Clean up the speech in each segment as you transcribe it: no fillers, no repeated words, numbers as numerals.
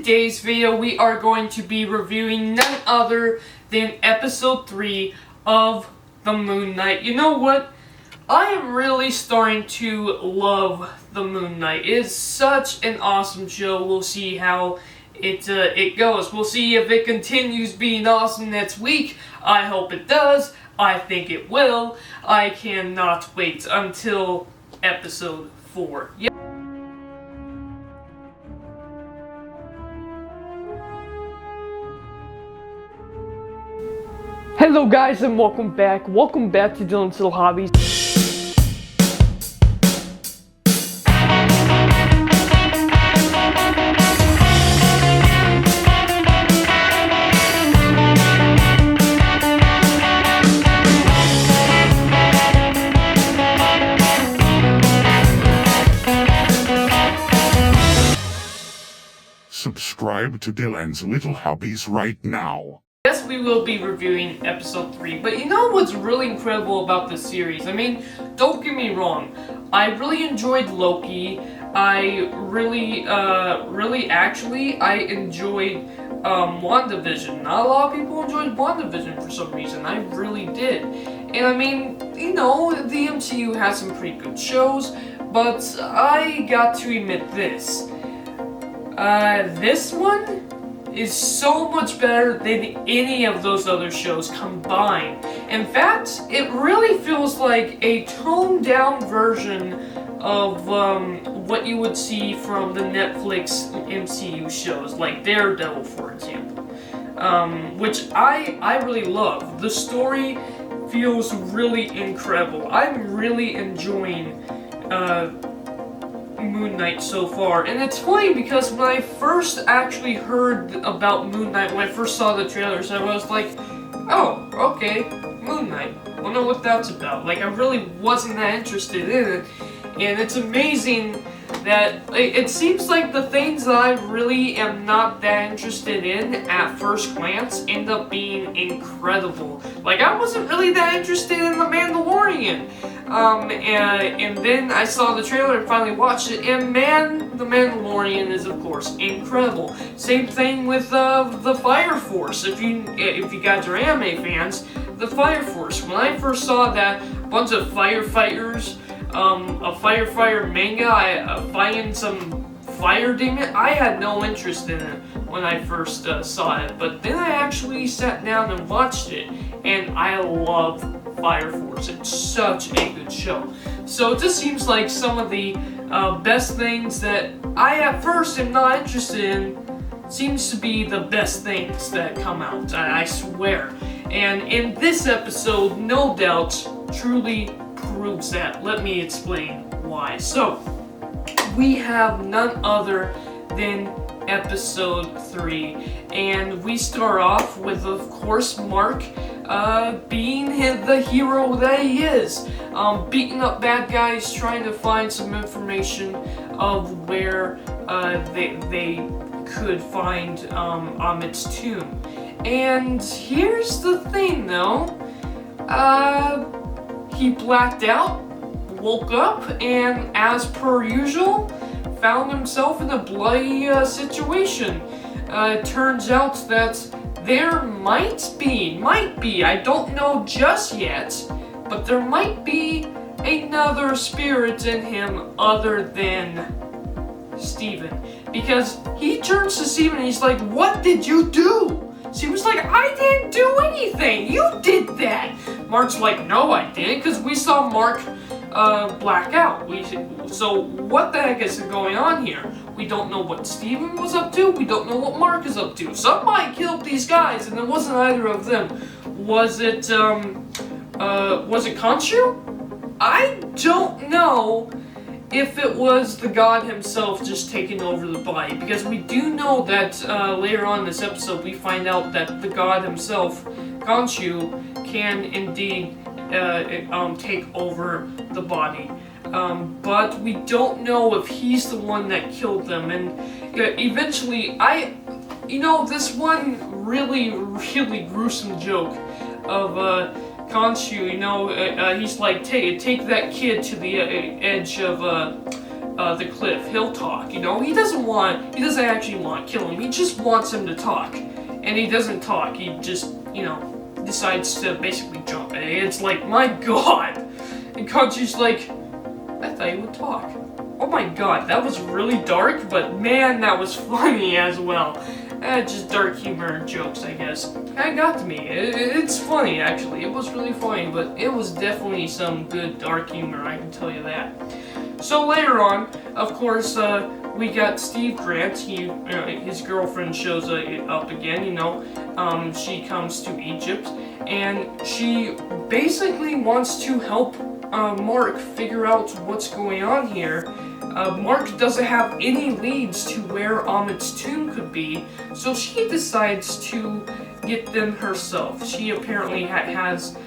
today's video, we are going to be reviewing none other than episode 3 of the Moon Knight. You know what? I am really starting to love the Moon Knight. It is such an awesome show. We'll see how it goes. We'll see if it continues being awesome next week. I hope it does. I think it will. I cannot wait until episode 4. Hello guys and welcome back to Dylan's Little Hobbies. Subscribe to Dylan's Little Hobbies right now. Yes, we will be reviewing episode 3, but you know what's really incredible about this series? I mean, don't get me wrong, I really enjoyed Loki. I really enjoyed WandaVision. Not a lot of people enjoyed WandaVision for some reason. I really did. And I mean, you know, the MCU has some pretty good shows, but I got to admit this. This one is so much better than any of those other shows combined. In fact, it really feels like a toned-down version of what you would see from the Netflix MCU shows, like Daredevil, for example, which I really love. The story feels really incredible. I'm really enjoying Moon Knight so far, and it's funny because when I first actually heard about Moon Knight, when I first saw the trailers, I was like, oh, okay, Moon Knight, I wonder what that's about. Like, I really wasn't that interested in it, and it's amazing that it seems like the things that I really am not that interested in at first glance end up being incredible. Like, I wasn't really that interested in The Mandalorian. And then I saw the trailer and finally watched it, and man, The Mandalorian is of course incredible. Same thing with the Fire Force. If you guys are anime fans, the Fire Force. When I first saw that bunch of firefighters, a firefighter manga, fighting some fire demon, I had no interest in it when I first saw it. But then I actually sat down and watched it, and I love Fire Force. It's such a good show. So it just seems like some of the best things that I at first am not interested in seems to be the best things that come out, I swear. And in this episode, no doubt, truly proves that. Let me explain why. So, we have none other than episode 3, and we start off with, of course, Mark being the hero that he is, beating up bad guys, trying to find some information of where they could find Amit's tomb. And here's the thing, though, he blacked out, woke up, and as per usual, found himself in a bloody situation. It turns out that there might be, I don't know just yet, but there might be another spirit in him other than Steven. Because he turns to Steven and he's like, "What did you do?" Steven's like, "I didn't do anything, you did that." Mark's like, "No, I didn't," because we saw Mark black out. So what the heck is going on here? We don't know what Steven was up to. We don't know what Mark is up to. Somebody killed these guys, and it wasn't either of them. Was it Khonshu? I don't know if it was the god himself just taking over the body, because we do know that later on in this episode we find out that the god himself, Khonshu, can indeed take over the body. But we don't know if he's the one that killed them, and eventually, this one really gruesome joke of Khonshu, he's like, take that kid to the edge of the cliff, he'll talk. You know, he doesn't actually want to kill him. He just wants him to talk, and he doesn't talk. He just, you know, decides to basically jump. And it's like, my God, and Kanji's like, I thought you would talk. Oh my God, that was really dark, but man, that was funny as well. Just dark humor jokes, I guess. Kinda got to me. It's funny, actually. It was really funny, but it was definitely some good dark humor, I can tell you that. So later on, of course, we got Steve Grant. His girlfriend shows up again, you know. She comes to Egypt, and she basically wants to help Mark figure out what's going on here. Mark doesn't have any leads to where Amit's tomb could be, so she decides to get them herself. She apparently has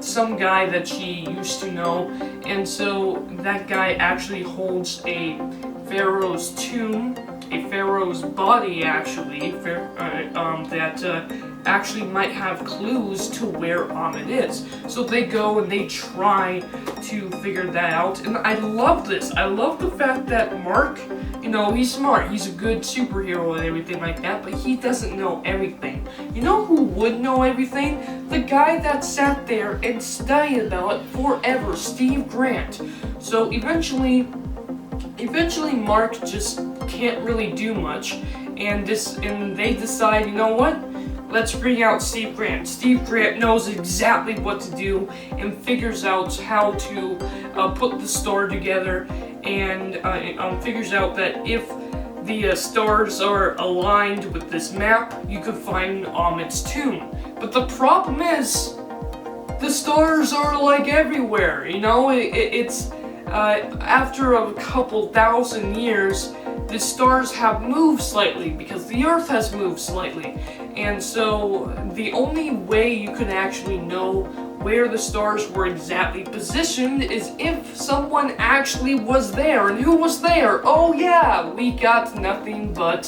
some guy that she used to know, and so that guy actually holds a pharaoh's tomb, a pharaoh's body actually, that actually might have clues to where Amit is. So they go and they try to figure that out, and I love this. I love the fact that Mark, you know, he's smart, he's a good superhero and everything like that, but he doesn't know everything. You know who would know everything? The guy that sat there and studied about it forever, Steve Grant. So eventually Mark just can't really do much, and they decide, you know what? Let's bring out Steve Grant. Steve Grant knows exactly what to do and figures out how to put the star together, and figures out that if the stars are aligned with this map, you could find Amit's tomb. But the problem is, the stars are like everywhere, you know? It's after a couple thousand years, the stars have moved slightly because the Earth has moved slightly. And so the only way you can actually know where the stars were exactly positioned is if someone actually was there. And who was there? Oh yeah, we got nothing but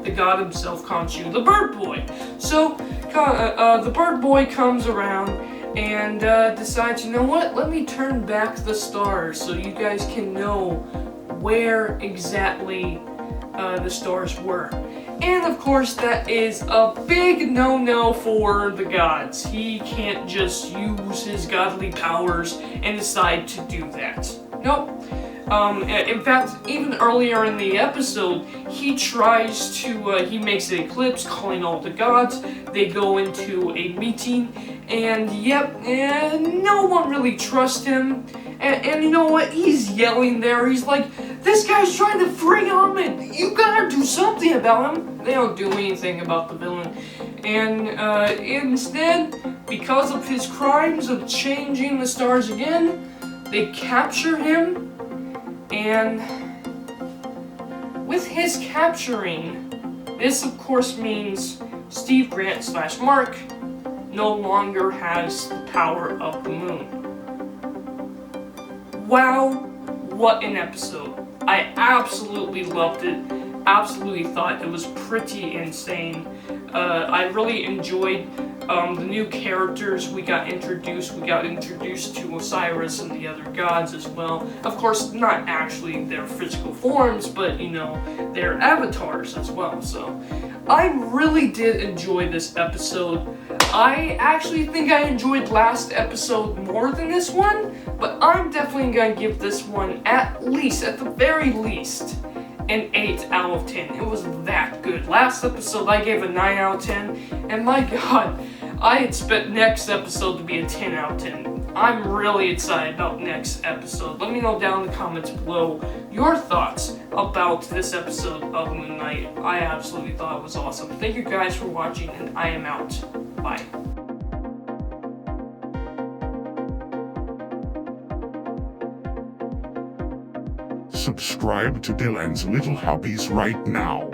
the god himself, Khonshu, the bird boy. So the bird boy comes around and decides, you know what, let me turn back the stars so you guys can know where exactly the stars were. And of course that is a big no-no for the gods. He can't just use his godly powers and decide to do that. Nope. In fact, even earlier in the episode, he tries to, he makes an eclipse calling all the gods. They go into a meeting, and yep, no one really trusts him. And you know what? He's yelling there. He's like, this guy's trying to free Amit. You gotta do something about him. They don't do anything about the villain. And instead, because of his crimes of changing the stars again, they capture him. And with his capturing, this of course means Steve Grant / Mark no longer has the power of the moon. Wow, what an episode. I absolutely loved it. Absolutely thought it was pretty insane. I really enjoyed the new characters we got introduced. We got introduced to Osiris and the other gods as well. Of course, not actually their physical forms, but, you know, their avatars as well. So, I really did enjoy this episode. I actually think I enjoyed last episode more than this one, but I'm definitely going to give this one at the very least, an 8 out of 10. It was that good. Last episode I gave a 9 out of 10, and my god, I expect next episode to be a 10 out of 10. I'm really excited about next episode. Let me know down in the comments below your thoughts about this episode of Moon Knight. I absolutely thought it was awesome. Thank you guys for watching, and I am out. Bye. Subscribe to Dylan's Little Hobbies right now.